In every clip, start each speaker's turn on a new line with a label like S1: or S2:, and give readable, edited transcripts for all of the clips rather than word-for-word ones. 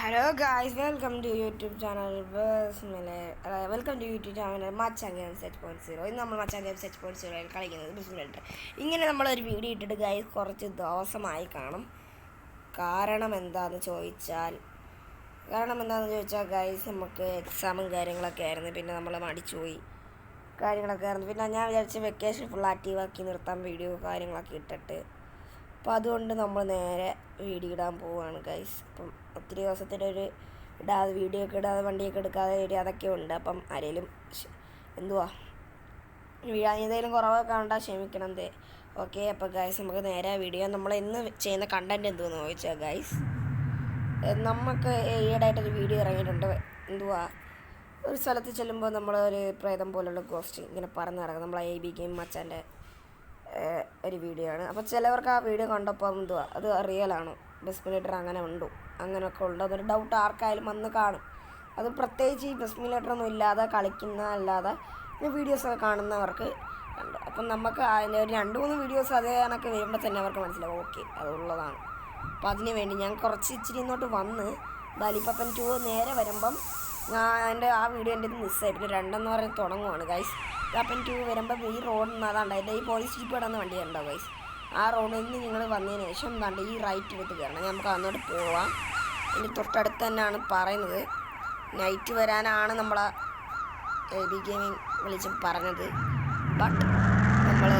S1: Hello guys, welcome to YouTube channel. Welcome to YouTube channel Machan games 8.0. ഇന്ന് നമ്മൾ മച്ചാൻ games 8.0 കളിക്കുന്നത് ബിസ്മിലിറ്റർ. ഇങ്ങനെ നമ്മളൊരു വീഡിയോ ഇട്ടിട്ട് ഗായ്സ് കുറച്ച് ദിവസമായി കാണും. കാരണം എന്താണെന്ന് ചോദിച്ചാൽ ഗായ്സ് നമുക്ക് എക്സാമും കാര്യങ്ങളൊക്കെ ആയിരുന്നു. പിന്നെ നമ്മൾ മടിച്ചുപോയി കാര്യങ്ങളൊക്കെ ആയിരുന്നു. പിന്നെ ഞാൻ വിചാരിച്ച് വെക്കേഷൻ ഫുൾ ആക്റ്റീവാക്കി നിർത്താൻ വീഡിയോ കാര്യങ്ങളൊക്കെ ഇട്ടിട്ട്. അപ്പോൾ അതുകൊണ്ട് നമ്മൾ നേരെ വീഡിയോ ഇടാൻ പോവുകയാണ് ഗൈസ്. അപ്പം ഒത്തിരി ദിവസത്തിനൊരു വീഡിയോ ഒക്കെ ഇടാതെ വണ്ടിയൊക്കെ എടുക്കാതെ വരിക അതൊക്കെ ഉണ്ട്. അപ്പം ആരെങ്കിലും ഏതെങ്കിലും കുറവൊക്കെ കണ്ടാൽ ക്ഷമിക്കണം. ഓക്കെ. അപ്പോൾ ഗൈസ് നമുക്ക് നേരെ വീഡിയോ നമ്മൾ ഇന്ന് ചെയ്യുന്ന കണ്ടൻറ്റ് എന്തുവെന്ന് ചോദിച്ചാൽ ഗൈസ്, നമുക്ക് ഈയിടെയായിട്ടൊരു വീഡിയോ ഇറങ്ങിയിട്ടുണ്ട്. ഒരു സ്ഥലത്ത് ചെല്ലുമ്പോൾ നമ്മളൊരു പ്രേതം പോലുള്ള ഗോസ്റ്റ് ഇങ്ങനെ പറന്ന് നടക്കും. നമ്മൾ AB ഗെയിം മച്ചാൻ്റെ ഒരു വീഡിയോ ആണ്. അപ്പോൾ ചിലവർക്ക് ആ വീഡിയോ കണ്ടപ്പോൾ അത് റിയലാണോ, ബിസ്മിലിറ്റർ അങ്ങനെ ഉണ്ടോ, അങ്ങനെയൊക്കെ ഉണ്ടോ എന്നൊരു ഡൗട്ട് ആർക്കായാലും വന്ന് കാണും. അത് പ്രത്യേകിച്ച് ഈ ബിസ്മിലിറ്ററൊന്നും ഇല്ലാതെ കളിക്കുന്ന അല്ലാതെ വീഡിയോസൊക്കെ കാണുന്നവർക്ക് കണ്ടു. അപ്പം നമുക്ക് അതിൻ്റെ ഒരു 2-3 വീഡിയോസ് അതേ കണക്ക് വരുമ്പോൾ തന്നെ അവർക്ക് മനസ്സിലാവും ഓക്കെ അതുള്ളതാണ്. അപ്പോൾ അതിന് വേണ്ടി ഞാൻ ഇച്ചിരി ഇങ്ങോട്ട് വന്ന് ദാലിപ്പപ്പൻ 2 നേരെ വരുമ്പം എൻ്റെ ആ വീഡിയോ എൻ്റെ ഇത് മിസ്സായി. പിന്നെ 2 പറഞ്ഞ് തുടങ്ങുവാണ് ഗൈസ്. അപ്പം 2 വരുമ്പം ഈ റോഡിൽ നിന്ന് അതാണ്ട് ഈ പോലീസ് ജീപ്പ് കിടന്ന വണ്ടി ഉണ്ടോ ഗൈസ്, ആ റോഡിൽ നിന്ന് നിങ്ങൾ വന്നതിന് ശേഷം എന്താണ്ട് ഈ റൈറ്റ് എടുത്ത് കയറണം. നമുക്ക് അങ്ങോട്ട് പോവാം. ഇനി തൊട്ടടുത്ത് തന്നെയാണ് പറയുന്നത്. നൈറ്റ് വരാനാണ് നമ്മളെ AB ഗെയിമിങ് വിളിച്ച് പറഞ്ഞത്. ബട്ട് നമ്മൾ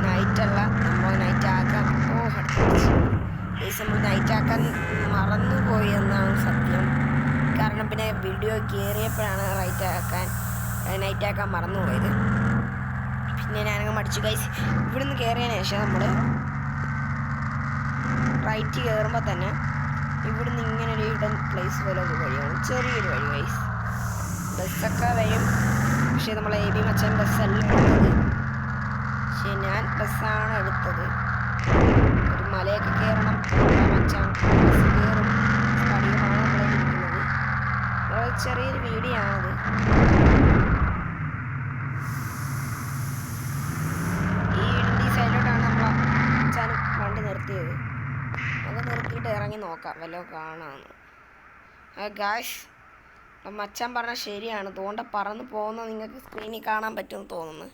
S1: നൈറ്റല്ല, നമ്മൾ നൈറ്റ് ആക്കാൻ നമ്മൾ നൈറ്റ് ആക്കാൻ മറന്നുപോയി എന്നാണ് സത്യം. കാരണം പിന്നെ വീഡിയോ കയറിയപ്പോഴാണ് നൈറ്റ് ആക്കാൻ മറന്നുപോയത്. പിന്നെ ഞാനങ്ങ് മടിച്ചു ഗൈസ്. ഇവിടുന്ന് കയറിയതിന് ശേഷം നമ്മൾ റൈറ്റ് കയറുമ്പോൾ തന്നെ ഇവിടുന്ന് ഇങ്ങനെ ഒരു ഹിഡൻ പ്ലേസ് പോലെ ഒരു വഴിയാണ്, ചെറിയൊരു വഴി ഗൈസ്. ബസ്സൊക്കെ വരും, പക്ഷേ നമ്മൾ AB മച്ചാൻ ബസ്സല്ല എടുത്തത്. പക്ഷേ ഞാൻ ബസ്സാണ് എടുത്തത്. ഒരു മലയൊക്കെ കയറണം മച്ചാൻ, ബസ് കയറും പഠിക്കുമാണ് നമ്മളിരിക്കുന്നത്. ചെറിയൊരു വീഡിയോ ആണത്. ഈ സൈഡിലോട്ടാണ് നമ്മൾ മച്ചാനും വണ്ടി നിർത്തിയത്. അത് നിർത്തിയിട്ട് ഇറങ്ങി നോക്കാം വല്ലതും കാണാമെന്ന്. ഗായ്സ്, മച്ചാൻ പറഞ്ഞാൽ ശരിയാണ്. തോണ്ട പറന്ന് പോകുന്നത് നിങ്ങൾക്ക് സ്ക്രീനിൽ കാണാൻ പറ്റുമെന്ന് തോന്നുന്നു.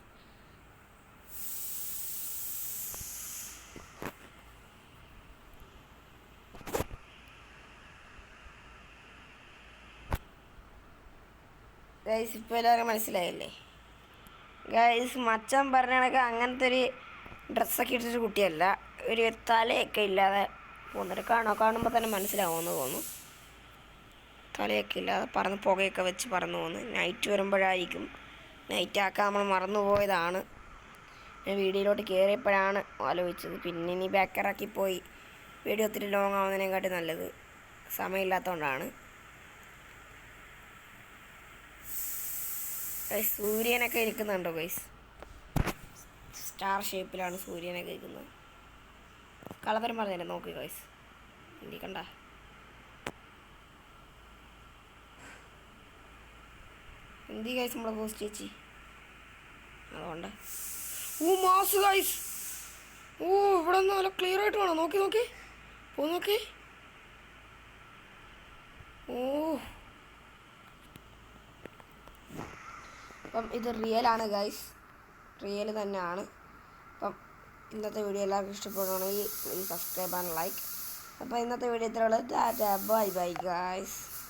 S1: ഗൈസ്, ഇപ്പോൾ എല്ലാവരും മനസ്സിലായില്ലേ ഗൈസ്? മച്ചാൻ പറഞ്ഞ കണക്ക് അങ്ങനത്തെ ഒരു ഡ്രസ്സൊക്കെ ഇട്ടിട്ട് കുട്ടിയല്ല, ഒരു തലയൊക്കെ ഇല്ലാതെ പോകുന്നൊരു കാണുമ്പോൾ തന്നെ മനസ്സിലാവുമെന്ന് തോന്നുന്നു. തലയൊക്കെ ഇല്ലാതെ പുകയൊക്കെ വെച്ച് പറന്നു പോകുന്നു. നൈറ്റ് വരുമ്പോഴായിരിക്കും. നൈറ്റ് ആക്കാൻ നമ്മൾ മറന്നു പോയതാണ്. ഞാൻ വീഡിയോയിലോട്ട് കയറിയപ്പോഴാണ് ആലോചിച്ചത്. പിന്നെ ഇനി ബാക്കിറക്കി പോയി വീഡിയോ ഒത്തിരി ലോങ് ആവുന്നതിനെക്കാട്ടി നല്ലത്, സമയമില്ലാത്തതുകൊണ്ടാണ്. സൂര്യനൊക്കെ ഇരിക്കുന്നുണ്ടോ ഗൈസ്? സ്റ്റാർ ഷേപ്പിലാണ് സൂര്യനൊക്കെ ഇരിക്കുന്നത്. കളവരം പറഞ്ഞല്ലേ, നോക്കി ഗൈസ്. എന്തി കണ്ട എന്തി ഗൈസ് നമ്മളെ പോസ്റ്റ് ചേച്ചി അതുകൊണ്ട് മാസ് ഗൈസ്. ഇവിടെ നിന്ന് നല്ല ക്ലിയർ ആയിട്ട് വേണം. നോക്കി നോക്കി. അപ്പം ഇത് റിയലാണ് ഗൈസ്, റിയൽ തന്നെയാണ്. അപ്പം ഇന്നത്തെ വീഡിയോ എല്ലാവർക്കും ഇഷ്ടപ്പെടുകയാണെങ്കിൽ സബ്സ്ക്രൈബ് ആൻഡ് ലൈക്ക്. അപ്പോൾ ഇന്നത്തെ വീഡിയോ ഇത്രയുള്ളൂ. Tata, bye guys.